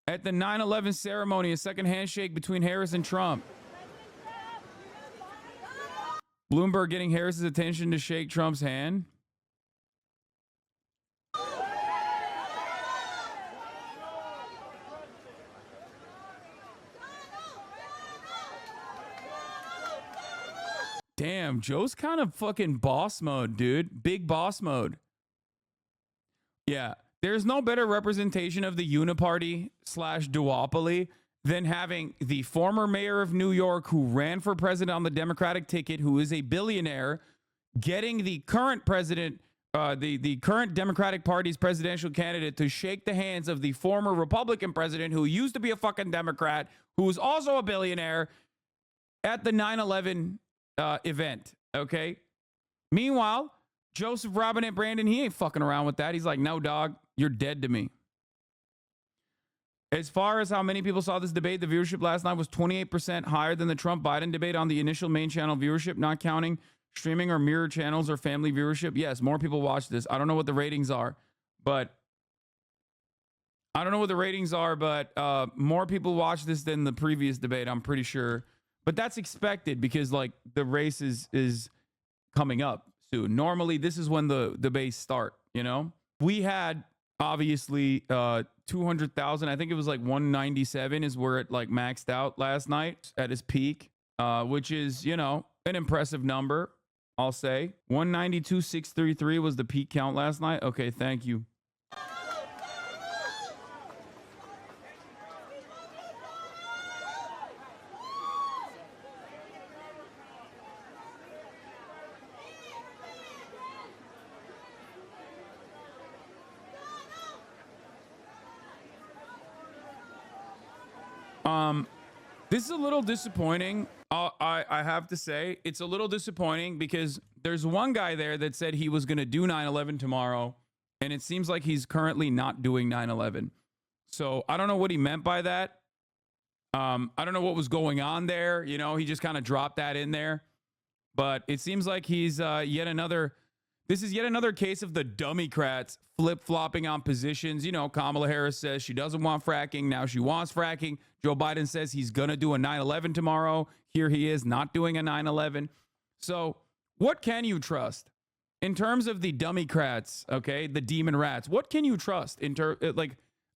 At the 9/11 ceremony, a second handshake between Harris and Trump. Bloomberg getting Harris's attention to shake Trump's hand. Damn, Joe's kind of fucking boss mode, dude. Big boss mode. Yeah, there's no better representation of the uniparty / duopoly than having the former mayor of New York who ran for president on the Democratic ticket, who is a billionaire, getting the current president, the current Democratic Party's presidential candidate to shake the hands of the former Republican president who used to be a fucking Democrat, who was also a billionaire, at the 9/11 event, okay? Meanwhile, Joseph Robinette Brandon, he ain't fucking around with that. He's like, no, dog, you're dead to me. As far as how many people saw this debate, the viewership last night was 28% higher than the Trump-Biden debate on the initial main channel viewership, not counting streaming or mirror channels or family viewership. Yes, more people watch this. I don't know what the ratings are, but more people watch this than the previous debate, I'm pretty sure. But that's expected because, like, the race is coming up soon. Normally, this is when the debates start, you know? We had, obviously, 200,000. I think it was like 197 is where it, like, maxed out last night at its peak, which is, you know, an impressive number, I'll say. 192,633 was the peak count last night. Okay, thank you. This is a little disappointing. I have to say, it's a little disappointing because there's one guy there that said he was going to do 9/11 tomorrow, and it seems like he's currently not doing 9/11. So I don't know what he meant by that. I don't know what was going on there. You know, he just kind of dropped that in there. But it seems like he's this is yet another case of the Dummycrats flip-flopping on positions. You know, Kamala Harris says she doesn't want fracking. Now she wants fracking. Joe Biden says he's going to do a 9/11 tomorrow. Here he is not doing a 9/11. So what can you trust in terms of the Dummycrats, okay, the demon rats? What can you trust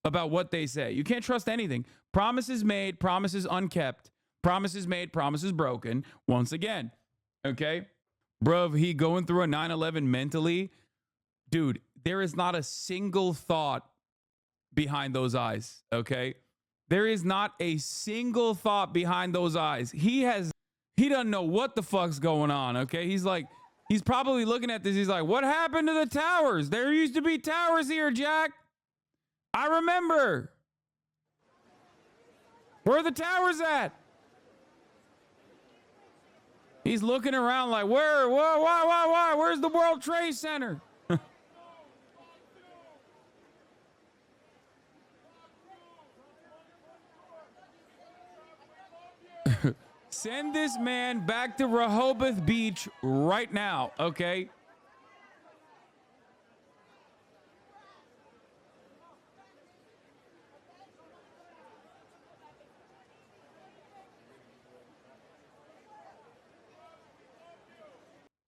about what they say? You can't trust anything. Promises made, promises unkept. Promises made, promises broken. Once again, okay? Bruv, he going through a 9/11 mentally. Dude, there is not a single thought behind those eyes, okay? There is not a single thought behind those eyes. He doesn't know what the fuck's going on, okay? He's probably looking at this. He's like, what happened to the towers? There used to be towers here, Jack. I remember. Where are the towers at? He's looking around like, why? Where's the World Trade Center? Send this man back to Rehoboth Beach right now, okay?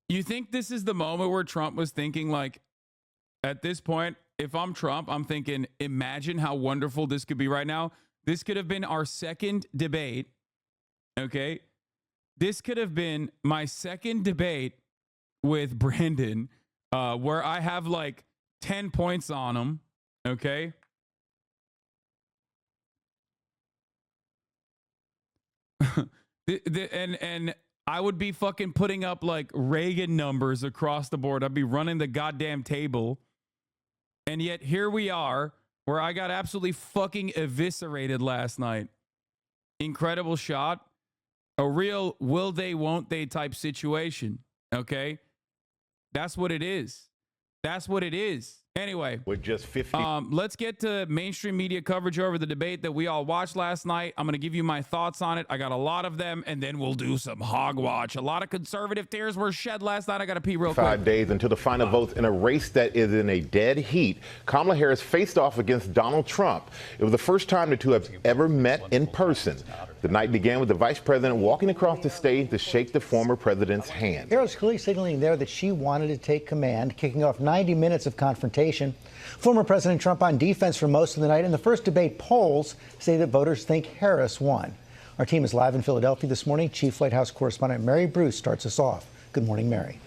You think this is the moment where Trump was thinking, like, at this point, if I'm Trump, I'm thinking, imagine how wonderful this could be right now. This could have been our second debate, okay? This could have been my second debate with Brandon, where I have like 10 points on him, okay? And I would be fucking putting up like Reagan numbers across the board. I'd be running the goddamn table. And yet here we are, where I got absolutely fucking eviscerated last night. Incredible shot. A real will they, won't they type situation. Okay? That's what it is. That's what it is. Anyway, with just 50. Let's get to mainstream media coverage over the debate that we all watched last night. I'm going to give you my thoughts on it. I got a lot of them, and then we'll do some hogwatch. A lot of conservative tears were shed last night. I got to pee real quick. 5 days until the final votes in a race that is in a dead heat. Kamala Harris faced off against Donald Trump. It was the first time the two have ever met in person. The night began with the vice president walking across the stage to shake the former president's hand. Harris clearly signaling there that she wanted to take command, kicking off 90 minutes of confrontation. Former President Trump on defense for most of the night. In the first debate, polls say that voters think Harris won. Our team is live in Philadelphia this morning. Chief White House correspondent Mary Bruce starts us off. Good morning, Mary.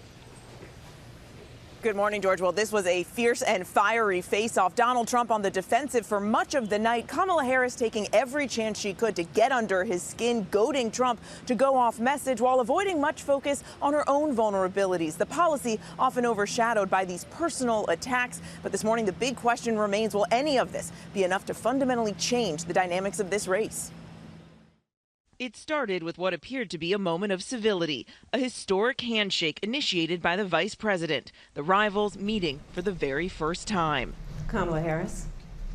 Good morning, George. Well, this was a fierce and fiery face-off. Donald Trump on the defensive for much of the night. Kamala Harris taking every chance she could to get under his skin, goading Trump to go off message while avoiding much focus on her own vulnerabilities. The policy often overshadowed by these personal attacks. But this morning, the big question remains, will any of this be enough to fundamentally change the dynamics of this race? It started with what appeared to be a moment of civility, a historic handshake initiated by the vice president, the rivals meeting for the very first time. Kamala Harris,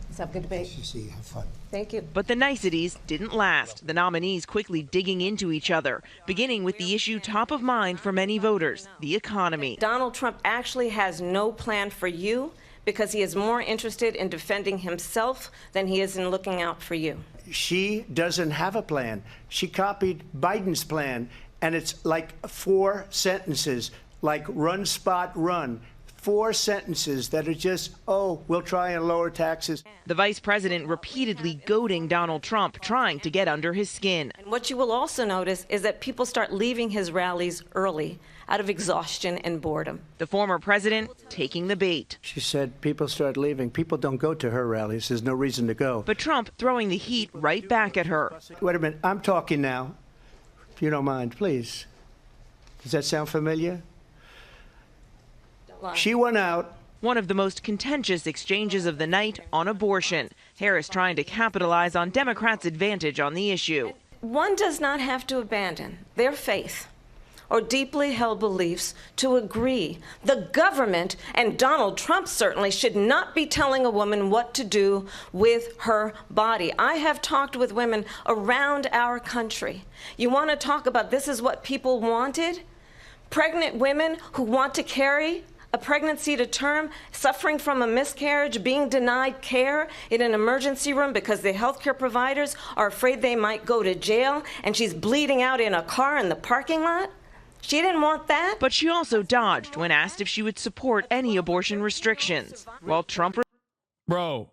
let's have a good debate. Have fun. Thank you. But the niceties didn't last, the nominees quickly digging into each other, beginning with the issue top of mind for many voters, the economy. Donald Trump actually has no plan for you because he is more interested in defending himself than he is in looking out for you. She doesn't have a plan. She copied Biden's plan, and it's like 4 sentences, like run, spot, run. 4 sentences that are just, oh, we'll try and lower taxes. The vice president repeatedly goading Donald Trump, trying to get under his skin. And what you will also notice is that people start leaving his rallies early out of exhaustion and boredom. The former president taking the bait. She said people start leaving. People don't go to her rallies. There's no reason to go. But Trump throwing the heat right back at her. Wait a minute. I'm talking now. If you don't mind, please. Does that sound familiar? She went out. One of the most contentious exchanges of the night on abortion. Harris trying to capitalize on Democrats' advantage on the issue. One does not have to abandon their faith or deeply held beliefs to agree. The government, and Donald Trump certainly, should not be telling a woman what to do with her body. I have talked with women around our country. You want to talk about this is what people wanted? Pregnant women who want to carry a pregnancy to term, suffering from a miscarriage, being denied care in an emergency room because the healthcare providers are afraid they might go to jail, and she's bleeding out in a car in the parking lot. She didn't want that. But she also dodged when asked if she would support any abortion restrictions. While Trump... Bro,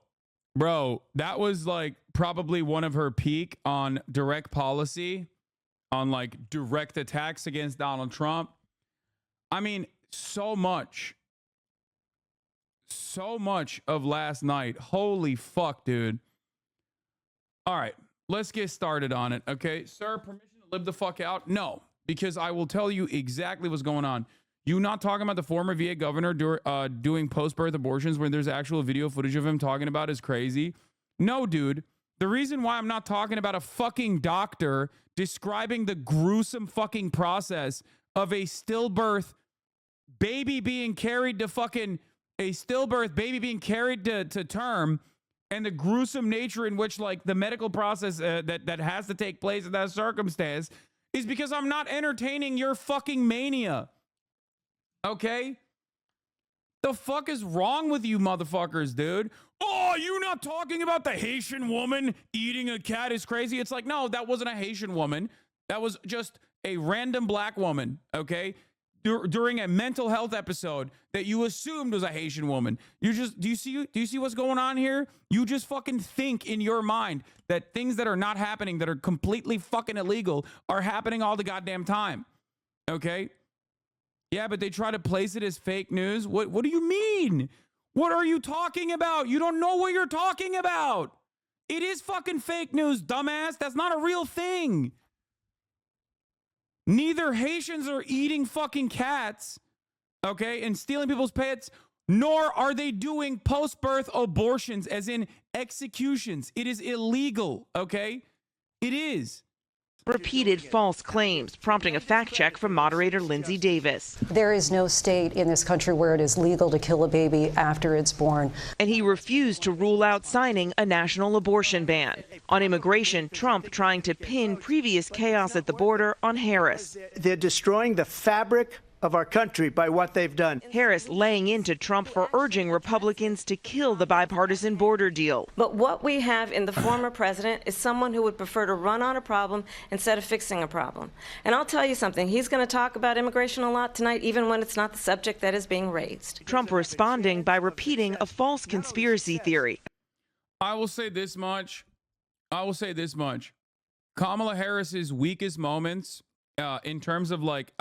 that was like probably one of her peak on direct policy, on like direct attacks against Donald Trump. I mean, so much of last night. Holy fuck, dude. All right, let's get started on it. Okay, sir, permission to live the fuck out? No, because I will tell you exactly what's going on. You not talking about the former VA governor doing post-birth abortions when there's actual video footage of him talking about is crazy? No, dude. The reason why I'm not talking about a fucking doctor describing the gruesome fucking process of a stillbirth baby being carried to fucking a stillbirth baby being carried to term, and the gruesome nature in which like the medical process that has to take place in that circumstance is because I'm not entertaining your fucking mania. Okay? The fuck is wrong with you motherfuckers, dude? Oh, you not talking about the Haitian woman eating a cat is crazy? It's like, no, that wasn't a Haitian woman. That was just a random black woman, okay? During a mental health episode that you assumed was a Haitian woman. Do you see what's going on here? You just fucking think in your mind that things that are not happening, that are completely fucking illegal, are happening all the goddamn time. Okay? Yeah, but they try to place it as fake news. What do you mean? What are you talking about? You don't know what you're talking about. It is fucking fake news, dumbass. That's not a real thing. Neither Haitians are eating fucking cats, okay, and stealing people's pets, nor are they doing post-birth abortions, as in executions. It is illegal, okay? It is. repeated false claims, prompting a fact check from moderator Lindsay Davis. There is no state in this country where it is legal to kill a baby after it's born. And he refused to rule out signing a national abortion ban. On immigration, Trump trying to pin previous chaos at the border on Harris. They're destroying the fabric of our country by what they've done. Harris laying into Trump for urging Republicans to kill the bipartisan border deal. But what we have in the former president is someone who would prefer to run on a problem instead of fixing a problem. And I'll tell you something, he's going to talk about immigration a lot tonight, even when it's not the subject that is being raised. Trump responding by repeating a false conspiracy theory. I will say this much. Kamala Harris's weakest moments in terms of like,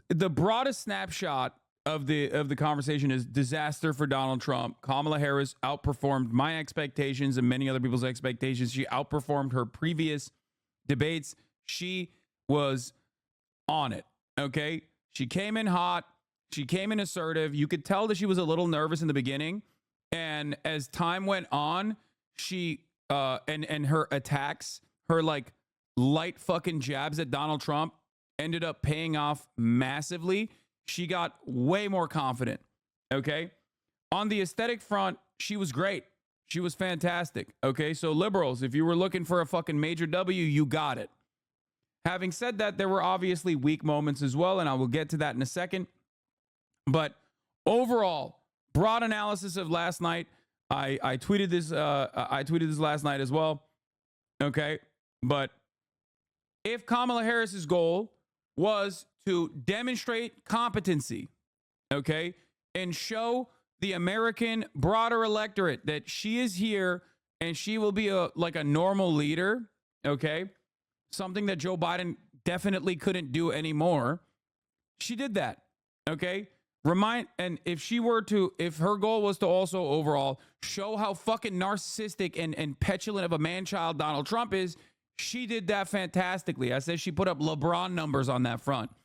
the broadest snapshot of the conversation is disaster for Donald Trump. Kamala Harris outperformed my expectations and many other people's expectations. She outperformed her previous debates. She was on it. Okay. She came in hot. She came in assertive. You could tell that she was a little nervous in the beginning. And as time went on, she and her attacks, her like light fucking jabs at Donald Trump ended up paying off massively. She got way more confident. Okay. On the aesthetic front, she was great. She was fantastic. Okay. So liberals, if you were looking for a fucking major W, you got it. Having said that, there were obviously weak moments as well, and I will get to that in a second. But overall, broad analysis of last night. I tweeted this. I tweeted this last night as well. Okay. But if Kamala Harris's goal was to demonstrate competency, okay, and show the American broader electorate that she is here and she will be a normal leader, okay, something that Joe Biden definitely couldn't do anymore. She did that, okay? And if her goal was to also overall show how fucking narcissistic and petulant of a man-child Donald Trump is, she did that fantastically. I said she put up LeBron numbers on that front.